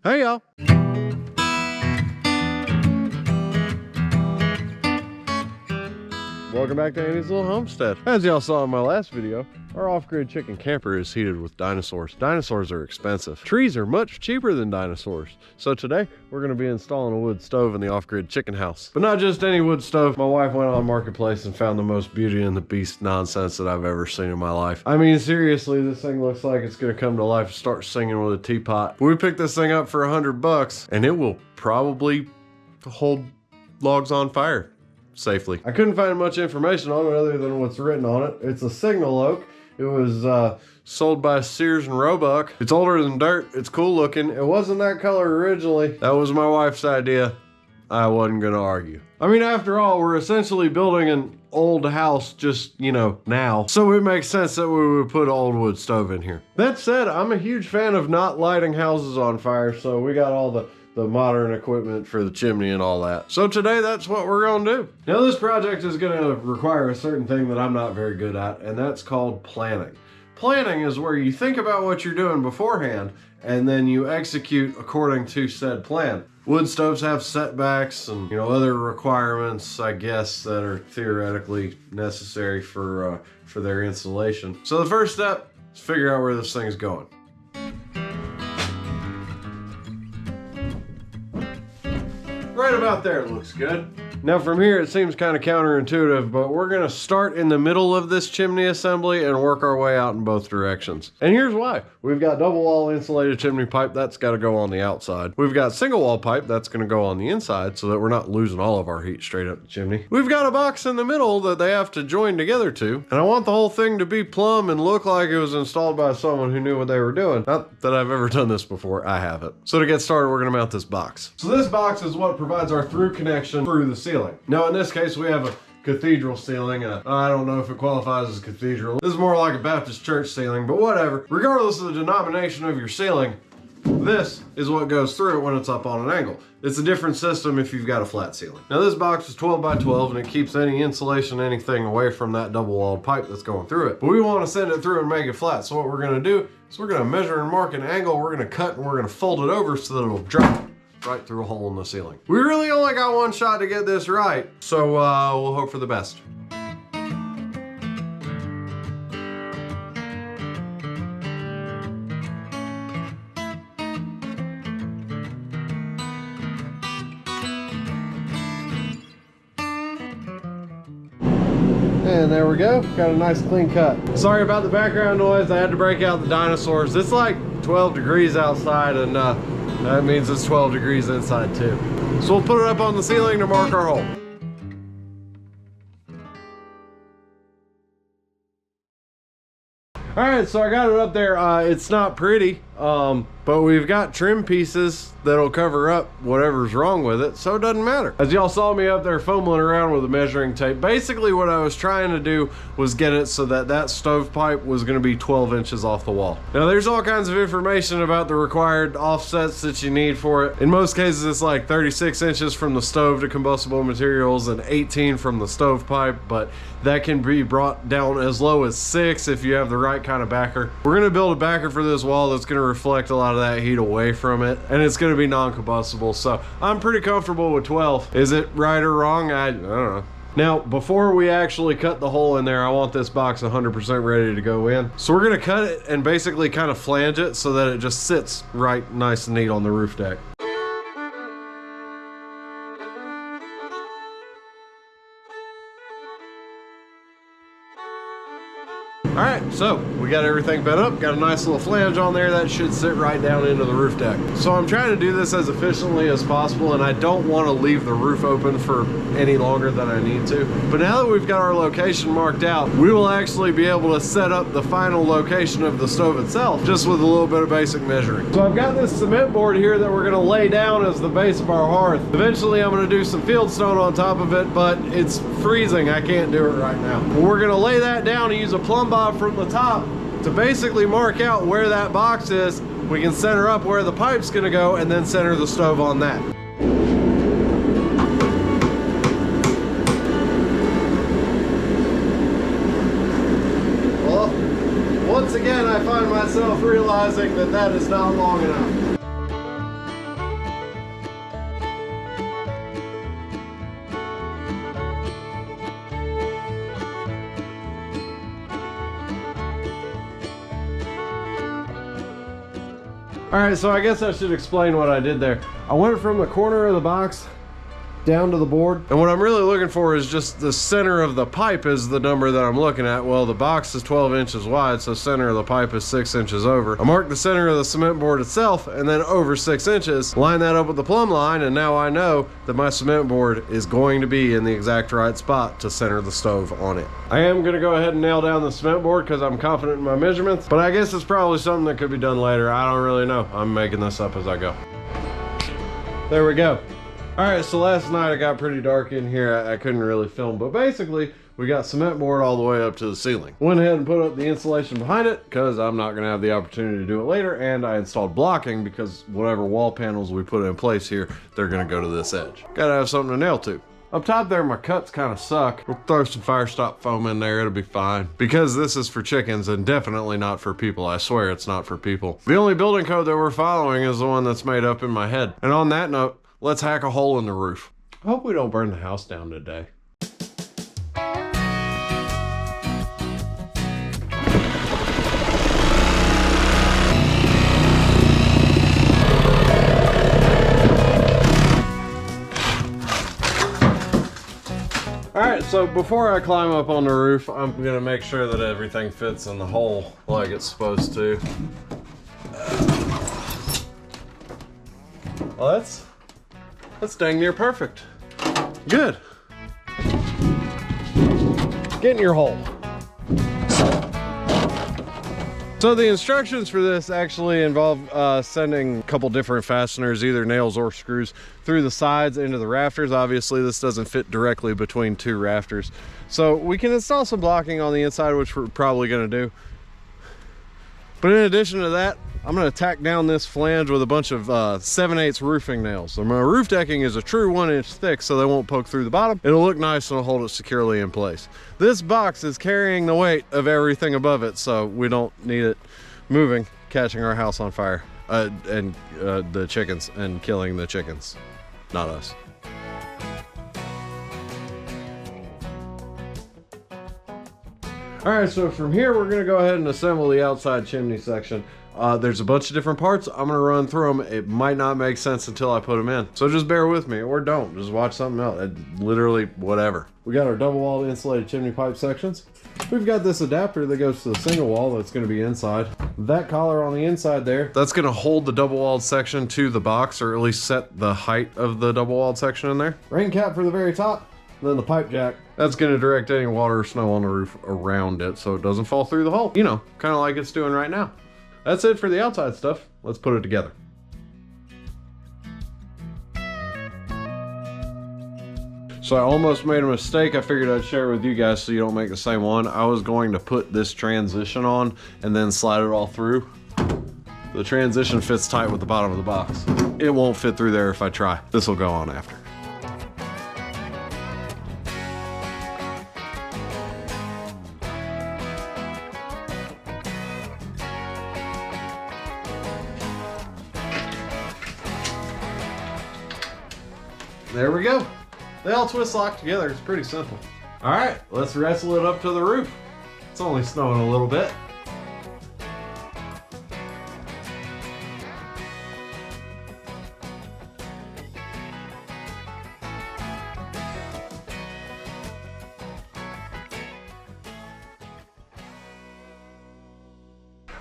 Hey y'all. Welcome back to Andy's Little Homestead. As y'all saw in my last video, our off-grid chicken camper is heated with dinosaurs. Dinosaurs are expensive. Trees are much cheaper than dinosaurs. So today, we're gonna be installing a wood stove in the off-grid chicken house. But not just any wood stove. My wife went on Marketplace and found the most Beauty and the Beast nonsense that I've ever seen in my life. I mean, seriously, this thing looks like it's gonna come to life and start singing with a teapot. We picked this thing up for $100 and it will probably hold logs on fire safely. I couldn't find much information on it other than what's written on it. It's a signal oak. It was sold by Sears and Roebuck. It's older than dirt. It's cool looking. It wasn't that color originally. That was my wife's idea. I wasn't gonna argue. I mean, after all, we're essentially building an old house just, you know, now. So it makes sense that we would put an old wood stove in here. That said, I'm a huge fan of not lighting houses on fire, so we got all the modern equipment for the chimney and all that. So today, that's what we're gonna do. Now this project is gonna require a certain thing that I'm not very good at, and that's called planning. Planning is where you think about what you're doing beforehand, and then you execute according to said plan. Wood stoves have setbacks and, you know, other requirements, I guess, that are theoretically necessary for their installation. So the first step is figure out where this thing's going. Right about there looks good. Now from here it seems kind of counterintuitive, but we're gonna start in the middle of this chimney assembly and work our way out in both directions. And here's why. We've got double wall insulated chimney pipe, that's gotta go on the outside. We've got single wall pipe, that's gonna go on the inside so that we're not losing all of our heat straight up the chimney. We've got a box in the middle that they have to join together to, and I want the whole thing to be plumb and look like it was installed by someone who knew what they were doing. Not that I've ever done this before, I haven't. So to get started, we're gonna mount this box. So this box is what provides our through connection through the ceiling. Now in this case we have a cathedral ceiling. I don't know if it qualifies as a cathedral. This is more like a Baptist church ceiling, but whatever. Regardless of the denomination of your ceiling, this is what goes through it when it's up on an angle. It's a different system if you've got a flat ceiling. Now this box is 12 by 12 and it keeps any insulation, anything away from that double walled pipe that's going through it. But we want to send it through and make it flat. So what we're gonna do is we're gonna measure and mark an angle, we're gonna cut and we're gonna fold it over so that it'll drop right through a hole in the ceiling. We really only got one shot to get this right, so we'll hope for the best. And there we go, got a nice clean cut. Sorry about the background noise, I had to break out the dinosaurs. It's like 12 degrees outside and that means it's 12 degrees inside too. So we'll put it up on the ceiling to mark our hole. All right, so I got it up there. It's not pretty, but we've got trim pieces that'll cover up whatever's wrong with it, so it doesn't matter. As y'all saw me up there fumbling around with a measuring tape, basically what I was trying to do was get it so that that stovepipe was gonna be 12 inches off the wall. Now there's all kinds of information about the required offsets that you need for it. In most cases, it's like 36 inches from the stove to combustible materials and 18 from the stovepipe, but that can be brought down as low as 6 if you have the right kind of backer. We're gonna build a backer for this wall that's gonna reflect a lot of that heat away from it, and it's gonna be non-combustible, so I'm pretty comfortable with 12. Is it right or wrong? I don't know. Now, before we actually cut the hole in there, I want this box 100% ready to go in. So we're gonna cut it and basically kind of flange it so that it just sits right nice and neat on the roof deck. All right, so we got everything bent up, got a nice little flange on there that should sit right down into the roof deck. So I'm trying to do this as efficiently as possible, and I don't want to leave the roof open for any longer than I need to. But now that we've got our location marked out, we will actually be able to set up the final location of the stove itself, just with a little bit of basic measuring. So I've got this cement board here that we're gonna lay down as the base of our hearth. Eventually I'm gonna do some field stone on top of it, but it's freezing, I can't do it right now. We're gonna lay that down and use a plumb bob from the top to basically mark out where that box is. We can center up where the pipe's gonna go and then center the stove on that. Well, once again I find myself realizing that that is not long enough. All right, so I guess I should explain what I did there. I went from the corner of the box down to the board, and what I'm really looking for is just the center of the pipe is the number that I'm looking at. Well, the box is 12 inches wide, so center of the pipe is 6 inches over. I marked the center of the cement board itself and then over 6 inches, line that up with the plumb line, and now I know that my cement board is going to be in the exact right spot to center the stove on it. I am gonna go ahead and nail down the cement board because I'm confident in my measurements, but I guess it's probably something that could be done later. I don't really know. I'm making this up as I go. There we go. All right, so last night it got pretty dark in here. I couldn't really film, but basically we got cement board all the way up to the ceiling. Went ahead and put up the insulation behind it because I'm not gonna have the opportunity to do it later, and I installed blocking because whatever wall panels we put in place here, they're gonna go to this edge. Gotta have something to nail to. Up top there, my cuts kind of suck. We'll throw some fire stop foam in there, it'll be fine. Because this is for chickens and definitely not for people. I swear it's not for people. The only building code that we're following is the one that's made up in my head. And on that note, let's hack a hole in the roof. I hope we don't burn the house down today. All right, so before I climb up on the roof, I'm gonna make sure that everything fits in the hole like it's supposed to. Well, that's dang near perfect. Good. Get in your hole. So the instructions for this actually involve sending a couple different fasteners, either nails or screws, through the sides into the rafters. Obviously this doesn't fit directly between two rafters. So we can install some blocking on the inside, which we're probably gonna do. But in addition to that, I'm gonna tack down this flange with a bunch of 7/8 roofing nails. So my roof decking is a true 1 inch thick, so they won't poke through the bottom. It'll look nice and it'll hold it securely in place. This box is carrying the weight of everything above it, so we don't need it moving, catching our house on fire, and the chickens, and killing the chickens, not us. All right, so from here, we're gonna go ahead and assemble the outside chimney section. There's a bunch of different parts. I'm gonna run through them. It might not make sense until I put them in. So just bear with me, or don't. Just watch something else. Literally, whatever. We got our double walled insulated chimney pipe sections. We've got this adapter that goes to the single wall that's gonna be inside. That collar on the inside there, that's gonna hold the double walled section to the box, or at least set the height of the double walled section in there. Rain cap for the very top. Then the pipe jack, that's gonna direct any water or snow on the roof around it so it doesn't fall through the hole. You know, kind of like it's doing right now. That's it for the outside stuff. Let's put it together. So I almost made a mistake. I figured I'd share it with you guys so you don't make the same one. I was going to put this transition on and then slide it all through. The transition fits tight with the bottom of the box. It won't fit through there if I try. This will go on after. There we go. They all twist lock together. It's pretty simple. All right, let's wrestle it up to the roof. It's only snowing a little bit.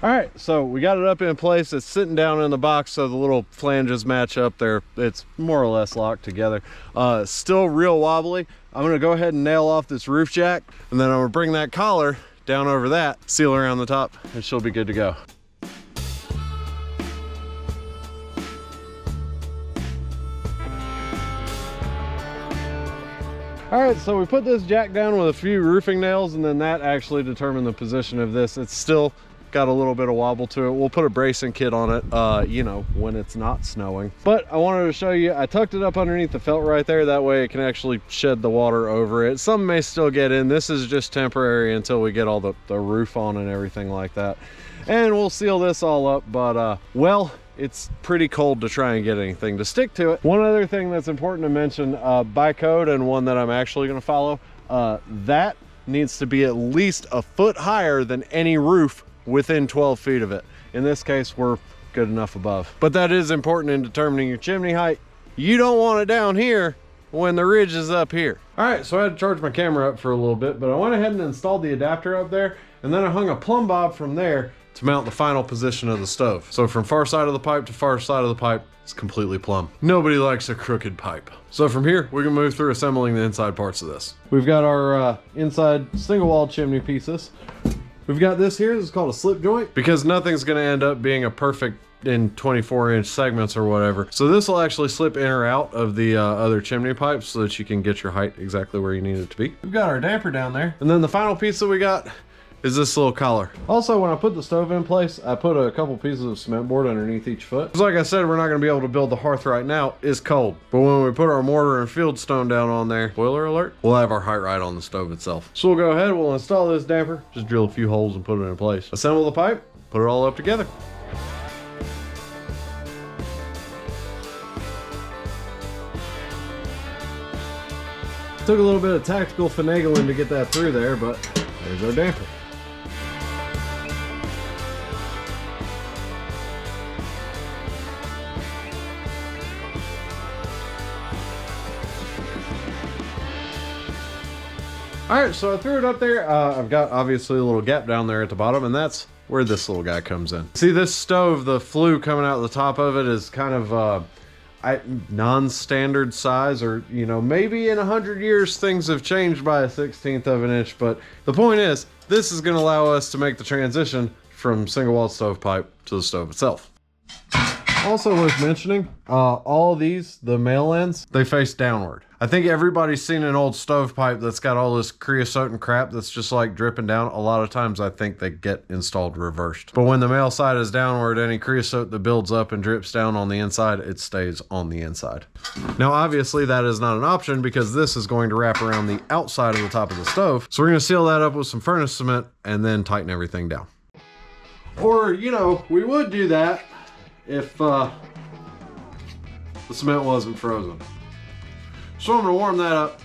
All right, so we got it up in place. It's sitting down in the box so the little flanges match up there. It's more or less locked together. Still real wobbly. I'm gonna go ahead and nail off this roof jack, and then I'm gonna bring that collar down over that, seal around the top, and she'll be good to go. All right, so we put this jack down with a few roofing nails, and then that actually determined the position of this. It's still got a little bit of wobble to it. We'll put a bracing kit on it, you know, when it's not snowing. But I wanted to show you, I tucked it up underneath the felt right there. That way it can actually shed the water over it. Some may still get in. This is just temporary until we get all the roof on and everything like that. And we'll seal this all up, but well, it's pretty cold to try and get anything to stick to it. One other thing that's important to mention, by code, and one that I'm actually gonna follow, that needs to be at least a foot higher than any roof within 12 feet of it. In this case, we're good enough above. But that is important in determining your chimney height. You don't want it down here when the ridge is up here. All right, so I had to charge my camera up for a little bit, but I went ahead and installed the adapter up there, and then I hung a plumb bob from there to mount the final position of the stove. So from far side of the pipe to far side of the pipe, it's completely plumb. Nobody likes a crooked pipe. So from here, we can move through assembling the inside parts of this. We've got our inside single wall chimney pieces. We've got this here, this is called a slip joint, because nothing's gonna end up being a perfect in 24-inch segments or whatever. So this will actually slip in or out of the other chimney pipes so that you can get your height exactly where you need it to be. We've got our damper down there. And then the final piece that we got is this little collar. Also, when I put the stove in place, I put a couple pieces of cement board underneath each foot. Because like I said, we're not gonna be able to build the hearth right now. It's cold. But when we put our mortar and field stone down on there, spoiler alert, we'll have our height right on the stove itself. So we'll go ahead, we'll install this damper, just drill a few holes and put it in place. Assemble the pipe, put it all up together. Took a little bit of tactical finagling to get that through there, but there's our damper. All right, so I threw it up there. I've got obviously a little gap down there at the bottom, and that's where this little guy comes in. See this stove, the flue coming out the top of it is kind of non-standard size, or you know, maybe in 100 years things have changed by a 1/16 of an inch, but the point is this is going to allow us to make the transition from single wall stovepipe to the stove itself. Also worth mentioning, all these, the male ends, they face downward. I think everybody's seen an old stovepipe that's got all this creosote and crap that's just like dripping down. A lot of times I think they get installed reversed. But when the male side is downward, any creosote that builds up and drips down on the inside, it stays on the inside. Now obviously that is not an option because this is going to wrap around the outside of the top of the stove. So we're going to seal that up with some furnace cement and then tighten everything down. Or, you know, we would do that if the cement wasn't frozen. So I'm gonna warm that up.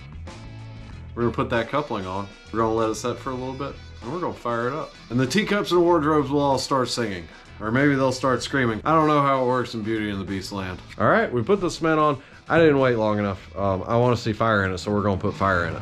We're gonna put that coupling on. We're gonna let it set for a little bit and we're gonna fire it up. And the teacups and wardrobes will all start singing. Or maybe they'll start screaming. I don't know how it works in Beauty and the Beast land. All right, we put the cement on. I didn't wait long enough. I wanna see fire in it, so we're gonna put fire in it.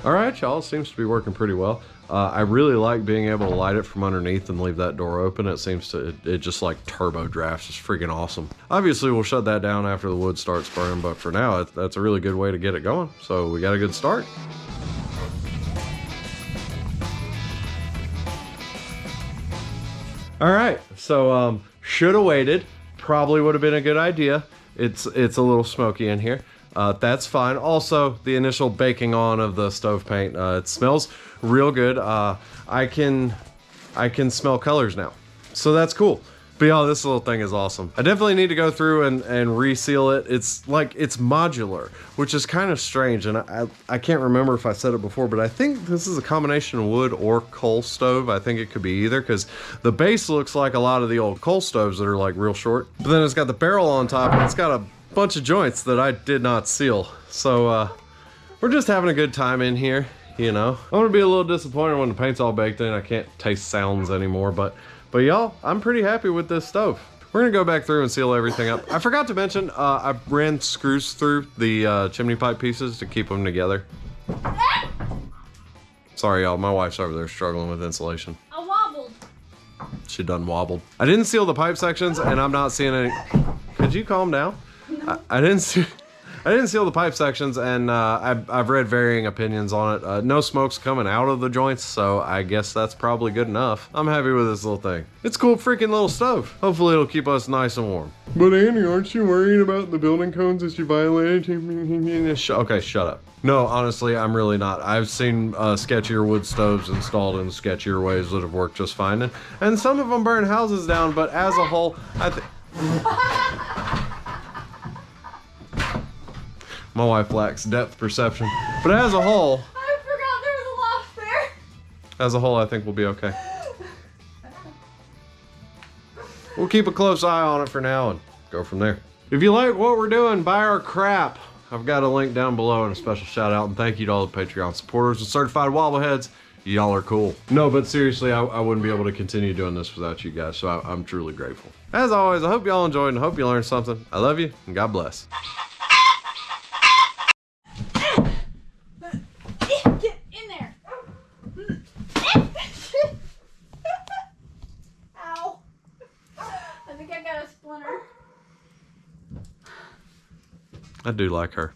All right, y'all, seems to be working pretty well. I really like being able to light it from underneath and leave that door open. It seems to, it just like turbo drafts. It's freaking awesome. Obviously, we'll shut that down after the wood starts burning, but for now, that's a really good way to get it going. So we got a good start. All right, so should have waited. Probably would have been a good idea. It's a little smoky in here. That's fine. Also, the initial baking on of the stove paint, it smells real good. I can smell colors now, so that's cool. But y'all, this little thing is awesome. I definitely need to go through and reseal it. It's like, it's modular, which is kind of strange, and I can't remember if I said it before, but I think this is a combination of wood or coal stove. I think it could be either, because the base looks like a lot of the old coal stoves that are like real short, but then it's got the barrel on top and it's got a bunch of joints that I did not seal. So we're just having a good time in here, you know. I'm gonna be a little disappointed when the paint's all baked in. I can't taste sounds anymore, but y'all, I'm pretty happy with this stove. We're gonna go back through and seal everything up. I forgot to mention, I ran screws through the chimney pipe pieces to keep them together. Sorry y'all, my wife's over there struggling with insulation. I wobbled. She done wobbled. I didn't seal the pipe sections and I'm not seeing any. Could you calm down? I didn't seal the pipe sections, and I've read varying opinions on it. No smoke's coming out of the joints, so I guess that's probably good enough. I'm happy with this little thing. It's a cool freaking little stove. Hopefully it'll keep us nice and warm. But Annie, aren't you worried about the building codes that you violated? Okay, shut up. No, honestly, I'm really not. I've seen sketchier wood stoves installed in sketchier ways that have worked just fine, and some of them burn houses down, but as a whole, I think... My wife lacks depth perception. But as a whole... I forgot there was a loft there. As a whole, I think we'll be okay. We'll keep a close eye on it for now and go from there. If you like what we're doing, buy our crap. I've got a link down below and a special shout out and thank you to all the Patreon supporters and certified wobbleheads. Y'all are cool. No, but seriously, I wouldn't be able to continue doing this without you guys, so I'm truly grateful. As always, I hope y'all enjoyed and I hope you learned something. I love you and God bless. Get in there. Ow. I think I got a splinter. I do like her.